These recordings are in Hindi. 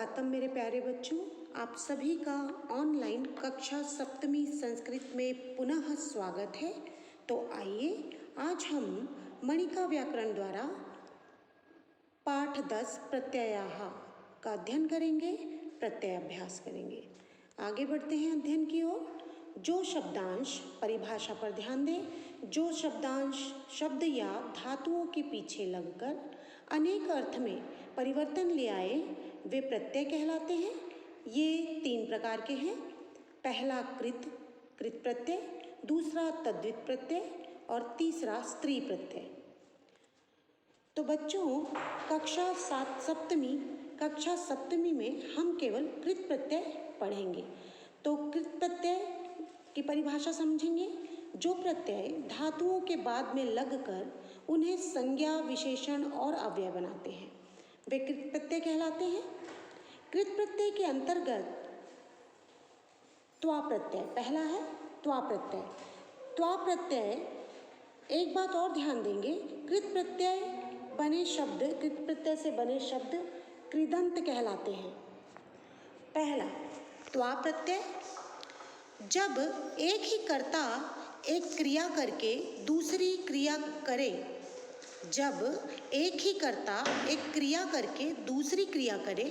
सुप्रभातम मेरे प्यारे बच्चों, आप सभी का ऑनलाइन कक्षा सप्तमी संस्कृत में पुनः स्वागत है। तो आइए आज हम मणिका व्याकरण द्वारा पाठ 10 प्रत्ययाः का अध्ययन करेंगे, प्रत्ययाभ्यास करेंगे। आगे बढ़ते हैं अध्ययन की ओर। जो शब्दांश, परिभाषा पर ध्यान दें, जो शब्दांश शब्द या धातुओं के पीछे लगकर अनेक अर्थ में परिवर्तन ले आए वे प्रत्यय कहलाते हैं। ये 3 प्रकार के हैं। पहला कृत प्रत्यय, दूसरा तद्धित प्रत्यय और तीसरा स्त्री प्रत्यय। तो बच्चों कक्षा सप्तमी में हम केवल कृत प्रत्यय पढ़ेंगे। तो कृत प्रत्यय की परिभाषा समझेंगे। जो प्रत्यय धातुओं के बाद में लगकर उन्हें संज्ञा, विशेषण और अव्यय बनाते हैं वे कृत प्रत्यय कहलाते हैं। कृत प्रत्यय के अंतर्गत त्वा प्रत्यय पहला है। त्वा प्रत्यय एक बात और ध्यान देंगे, कृत प्रत्यय से बने शब्द कृदंत कहलाते हैं। पहला त्वा प्रत्यय, जब एक ही कर्ता एक क्रिया करके दूसरी क्रिया करे,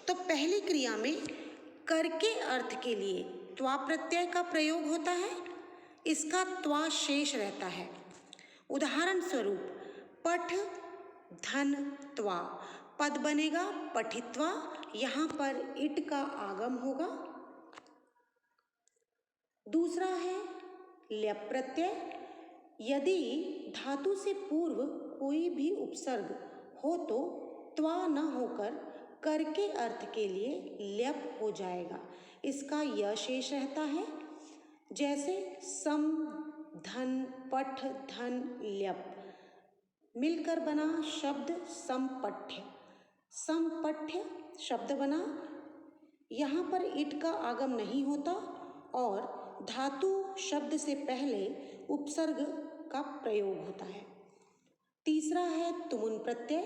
तो पहली क्रिया में करके अर्थ के लिए त्वा प्रत्यय का प्रयोग होता है। इसका त्वा शेष रहता है। उदाहरण स्वरूप पठ धन त्वा, पद बनेगा पठित्वा, यहाँ पर इट का आगम होगा। दूसरा है ल्यप प्रत्यय, यदि धातु से पूर्व कोई भी उपसर्ग हो तो त्वा न होकर करके अर्थ के लिए ल्यप हो जाएगा। इसका य शेष रहता है। जैसे सम, धन, पठ, धन, ल्यप मिलकर बना शब्द संपठ्य। संपठ्य शब्द बना, यहाँ पर इट का आगम नहीं होता और धातु शब्द से पहले उपसर्ग का प्रयोग होता है। तीसरा है तुमुन प्रत्यय।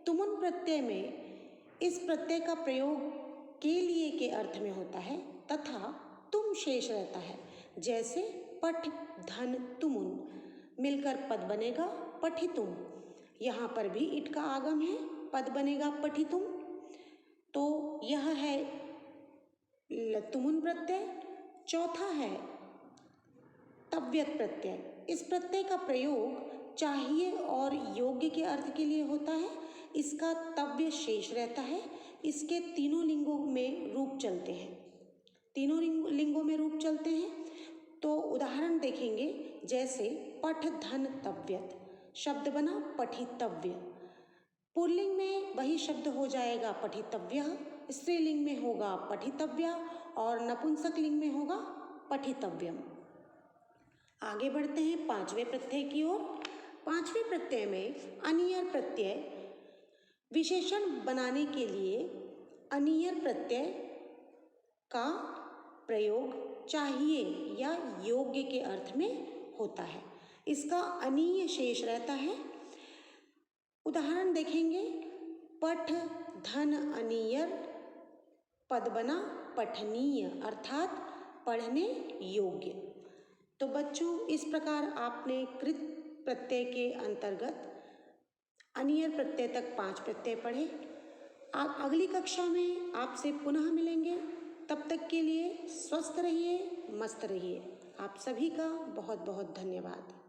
तुमुन प्रत्यय में इस प्रत्यय का प्रयोग के लिए के अर्थ में होता है तथा तुम शेष रहता है। जैसे पठ धन तुमुन मिलकर पद बनेगा पठितुम, यहाँ पर भी इट का आगम है, पद बनेगा पठितुम। तो यह है तुमुन प्रत्यय। चौथा है तव्यत प्रत्यय। इस प्रत्यय का प्रयोग चाहिए और योग्य के अर्थ के लिए होता है। इसका तव्य शेष रहता है। इसके तीनों लिंगों में रूप चलते हैं। तो उदाहरण देखेंगे, जैसे पठ धन तव्यत शब्द बना पठितव्य। पुल्लिंग में वही शब्द हो जाएगा पठितव्यः, स्त्रीलिंग में होगा पठितव्या और नपुंसक लिंग में होगा पठितव्यम। आगे बढ़ते हैं 5वें प्रत्यय की ओर। 5वें प्रत्यय में अनियर प्रत्यय, विशेषण बनाने के लिए अनियर प्रत्यय का प्रयोग चाहिए या योग्य के अर्थ में होता है। इसका अनीय शेष रहता है। उदाहरण देखेंगे, पठ धन अनियर, पद बना पठनीय अर्थात पढ़ने योग्य। तो बच्चों इस प्रकार आपने कृत प्रत्यय के अंतर्गत अनियर प्रत्यय तक 5 प्रत्यय पढ़े। आप अगली कक्षा में आपसे पुनः मिलेंगे। तब तक के लिए स्वस्थ रहिए, मस्त रहिए। आप सभी का बहुत बहुत धन्यवाद।